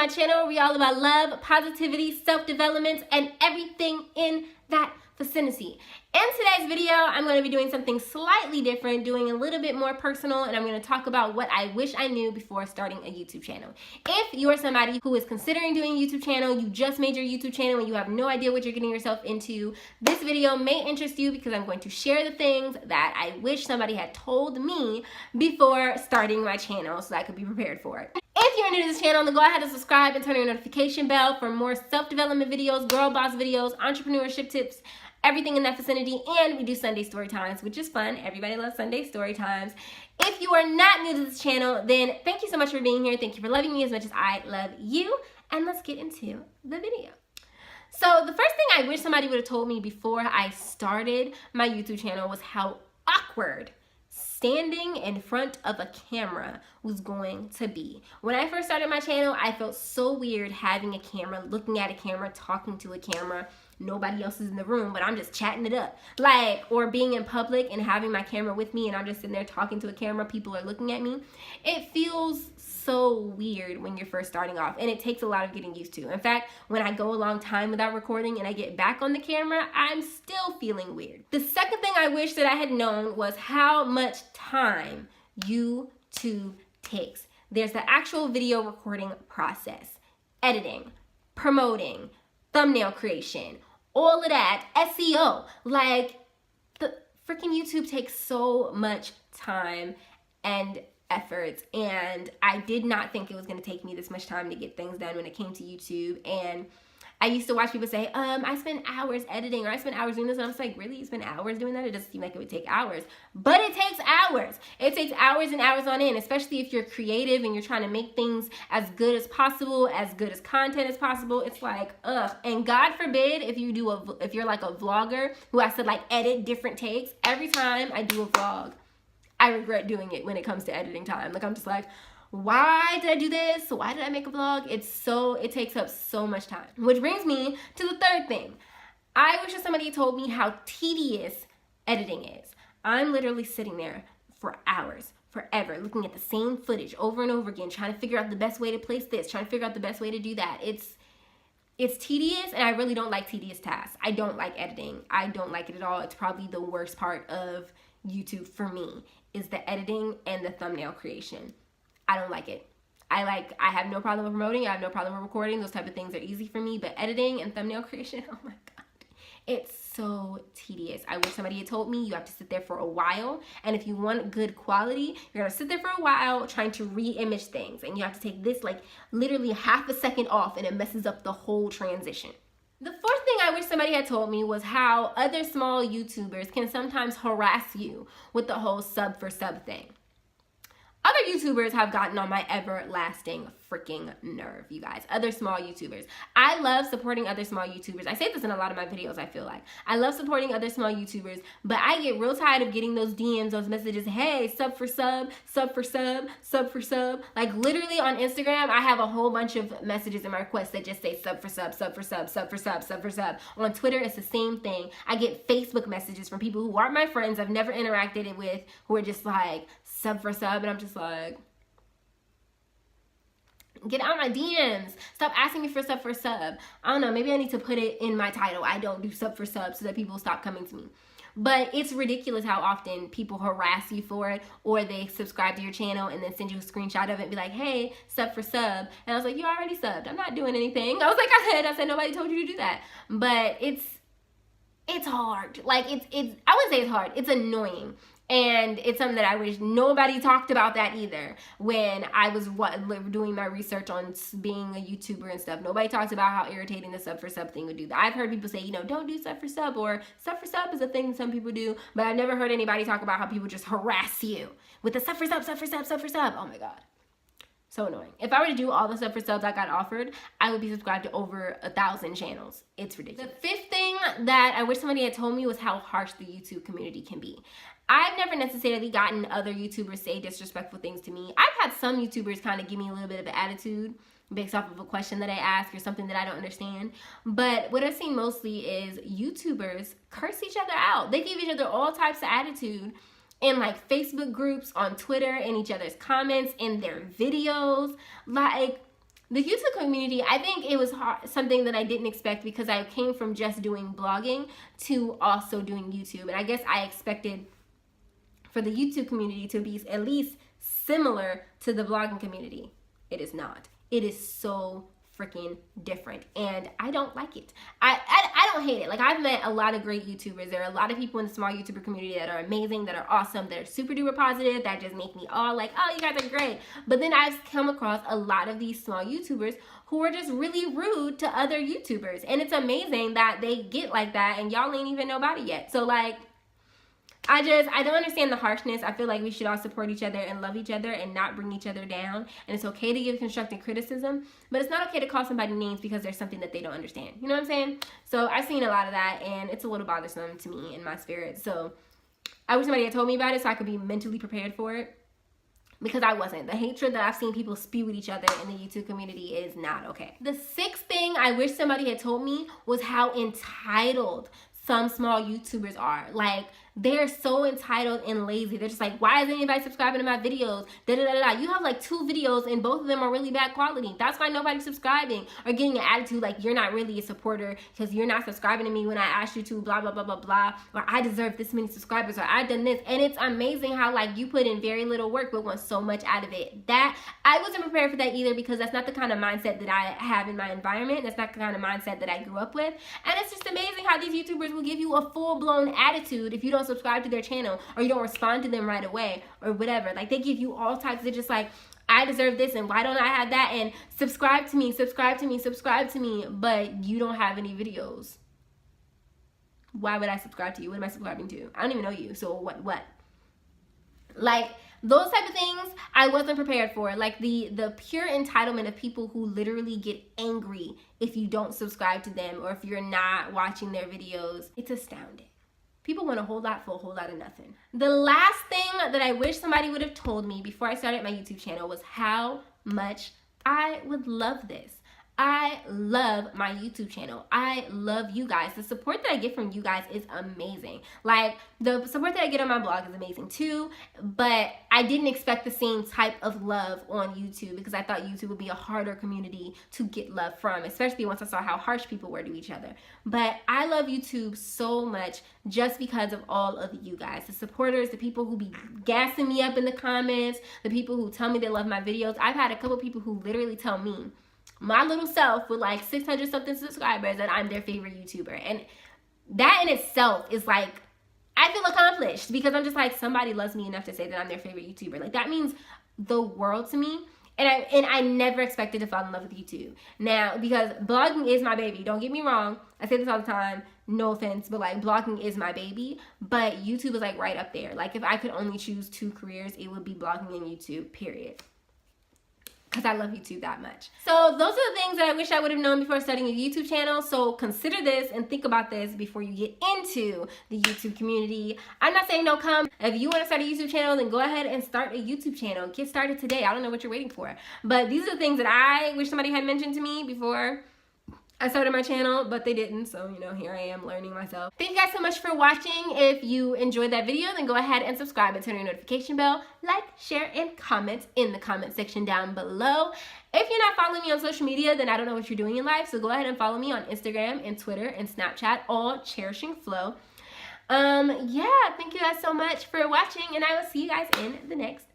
my channel where we all about love, positivity, self-development, and everything in that vicinity. In today's video, I'm going to be doing something slightly different, doing a little bit more personal, and I'm going to talk about what I wish I knew before starting a YouTube channel. If you're somebody who is considering doing a YouTube channel, you just made your YouTube channel and you have no idea what you're getting yourself into, this video may interest you because I'm going to share the things that I wish somebody had told me before starting my channel so that I could be prepared for it. If you're new to this channel, then go ahead and subscribe and turn on your notification bell for more self-development videos, girl boss videos, entrepreneurship tips, everything in that vicinity. And we do Sunday story times, which is fun. Everybody loves Sunday story times. If you are not new to this channel, then thank you so much for being here. Thank you for loving me as much as I love you. And let's get into the video. So the first thing I wish somebody would have told me before I started my YouTube channel was how awkward standing in front of a camera was going to be. When I first started my channel, I felt so weird having a camera, looking at a camera, talking to a camera. Nobody else is in the room, but I'm just chatting it up. Like, or being in public and having my camera with me and I'm just sitting there talking to a camera, people are looking at me. It feels so weird when you're first starting off, and it takes a lot of getting used to. In fact, when I go a long time without recording and I get back on the camera, I'm still feeling weird. The second thing I wish that I had known was how much time YouTube takes. There's the actual video recording process, editing, promoting, thumbnail creation, all of that, SEO. Like, the freaking YouTube takes so much time and efforts, and I did not think it was going to take me this much time to get things done when it came to YouTube. And I used to watch people say, I spend hours editing, or I spend hours doing this, and I was like, really? You spend hours doing that? It doesn't seem like it would take hours. But it takes hours. It takes hours and hours on end, especially if you're creative and you're trying to make things as good as possible, as good as content as possible. It's like, ugh. And God forbid if you're like a vlogger who has to like edit different takes. Every time I do a vlog, I regret doing it when it comes to editing time. Like, I'm just like, why did I do this? Why did I make a vlog? It takes up so much time. Which brings me to the third thing. I wish that somebody told me how tedious editing is. I'm literally sitting there for hours, forever, looking at the same footage over and over again, trying to figure out the best way to place this, trying to figure out the best way to do that. It's tedious, and I really don't like tedious tasks. I don't like editing. I don't like it at all. It's probably the worst part of YouTube for me, is the editing and the thumbnail creation. I don't like it. I have no problem with promoting. I have no problem with recording. Those type of things are easy for me. But editing and thumbnail creation, oh my God. It's so tedious. I wish somebody had told me you have to sit there for a while. And if you want good quality, you're going to sit there for a while trying to re-image things. And you have to take this like literally half a second off, and it messes up the whole transition. The fourth thing I wish somebody had told me was how other small YouTubers can sometimes harass you with the whole sub for sub thing. Other YouTubers have gotten on my everlasting freaking nerve, you guys. Other small YouTubers. I love supporting other small YouTubers. I say this in a lot of my videos, I feel like. I love supporting other small YouTubers, but I get real tired of getting those DMs, those messages, hey, sub for sub, sub for sub, sub for sub. Like, literally on Instagram, I have a whole bunch of messages in my requests that just say sub for sub, sub for sub, sub for sub, sub for sub. On Twitter, it's the same thing. I get Facebook messages from people who aren't my friends, I've never interacted with, who are just like, sub for sub, and I'm just like, get out my DMs. Stop asking me for sub for sub. I don't know, maybe I need to put it in my title. I don't do sub for sub, so that people stop coming to me. But it's ridiculous how often people harass you for it, or they subscribe to your channel and then send you a screenshot of it and be like, hey, sub for sub. And I was like, you already subbed. I'm not doing anything. I was like, I said nobody told you to do that. But it's hard. Like, I wouldn't say it's hard. It's annoying. And it's something that I wish nobody talked about that either when I was doing my research on being a YouTuber and stuff. Nobody talks about how irritating the sub for sub thing would do. I've heard people say, don't do sub for sub, or sub for sub is a thing some people do, but I've never heard anybody talk about how people just harass you with the sub for sub, sub for sub, sub for sub. Oh my God. So annoying. If I were to do all the sub for subs I got offered, I would be subscribed to over 1,000 channels. It's ridiculous. The fifth thing that I wish somebody had told me was how harsh the YouTube community can be. I've never necessarily gotten other YouTubers say disrespectful things to me. I've had some YouTubers kind of give me a little bit of an attitude based off of a question that I ask or something that I don't understand. But what I've seen mostly is YouTubers curse each other out. They give each other all types of attitude in like Facebook groups, on Twitter, in each other's comments, in their videos. Like, The YouTube community, I think it was something that I didn't expect because I came from just doing blogging to also doing YouTube. And I guess I expected for the YouTube community to be at least similar to the blogging community. It is not. It is so freaking different, and I don't like it. I don't hate it. Like, I've met a lot of great YouTubers. There are a lot of people in the small YouTuber community that are amazing, that are awesome, that are super duper positive, that just make me all like, oh, you guys are great. But then I've come across a lot of these small YouTubers who are just really rude to other YouTubers, and it's amazing that they get like that and y'all ain't even know about it yet. So like, I don't understand the harshness. I feel like we should all support each other and love each other and not bring each other down. And it's okay to give constructive criticism, but it's not okay to call somebody names because there's something that they don't understand. You know what I'm saying? So I've seen a lot of that, and it's a little bothersome to me in my spirit. So I wish somebody had told me about it so I could be mentally prepared for it, because I wasn't. The hatred that I've seen people spew at each other in the YouTube community is not okay. The sixth thing I wish somebody had told me was how entitled some small YouTubers are. Like, they're so entitled and lazy. They're just like, why isn't anybody subscribing to my videos? You have like 2 videos and both of them are really bad quality. That's why nobody's subscribing, or getting an attitude like you're not really a supporter because you're not subscribing to me when I asked you to, blah, blah, blah, blah, blah, or I deserve this many subscribers, or I've done this. And it's amazing how like you put in very little work but want so much out of it. That I wasn't prepared for that either, because that's not the kind of mindset that I have in my environment. That's not the kind of mindset that I grew up with. And it's just amazing how these YouTubers will give you a full-blown attitude if you don't subscribe to their channel, or you don't respond to them right away, or whatever. Like, they give you all types of just like, I deserve this, and why don't I have that, and subscribe to me, subscribe to me, subscribe to me, but you don't have any videos. Why would I subscribe to you? What am I subscribing to? I don't even know you, so what? Like, those type of things I wasn't prepared for. Like the pure entitlement of people who literally get angry if you don't subscribe to them, or if you're not watching their videos. It's astounding. People want a whole lot for a whole lot of nothing. The last thing that I wish somebody would have told me before I started my YouTube channel was how much I would love this. I love my YouTube channel. I love you guys. The support that I get from you guys is amazing. Like, the support that I get on my blog is amazing too, but I didn't expect the same type of love on YouTube, because I thought YouTube would be a harder community to get love from, especially once I saw how harsh people were to each other. But I love YouTube so much just because of all of you guys, the supporters, the people who be gassing me up in the comments, the people who tell me they love my videos. I've had a couple people who literally tell me, my little self with like 600 something subscribers, that I'm their favorite YouTuber. And that in itself is like, I feel accomplished, because I'm just like, somebody loves me enough to say that I'm their favorite YouTuber. Like, that means the world to me. And I never expected to fall in love with YouTube. Now, because blogging is my baby, don't get me wrong, I say this all the time, no offense, but like, blogging is my baby, but YouTube is like right up there. Like, if I could only choose 2 careers, it would be blogging and YouTube, period. Because I love YouTube that much. So those are the things that I wish I would have known before starting a YouTube channel. So consider this and think about this before you get into the YouTube community. I'm not saying don't come. If you want to start a YouTube channel, then go ahead and start a YouTube channel. Get started today. I don't know what you're waiting for. But these are the things that I wish somebody had mentioned to me before I started my channel, but they didn't, so you know, here I am learning myself. Thank you guys so much for watching. If you enjoyed that video, then go ahead and subscribe and turn on your notification bell. Like, share, and comment in the comment section down below. If you're not following me on social media, then I don't know what you're doing in life, so go ahead and follow me on Instagram and Twitter and Snapchat, all Cherishing Flow. Yeah, thank you guys so much for watching, and I will see you guys in the next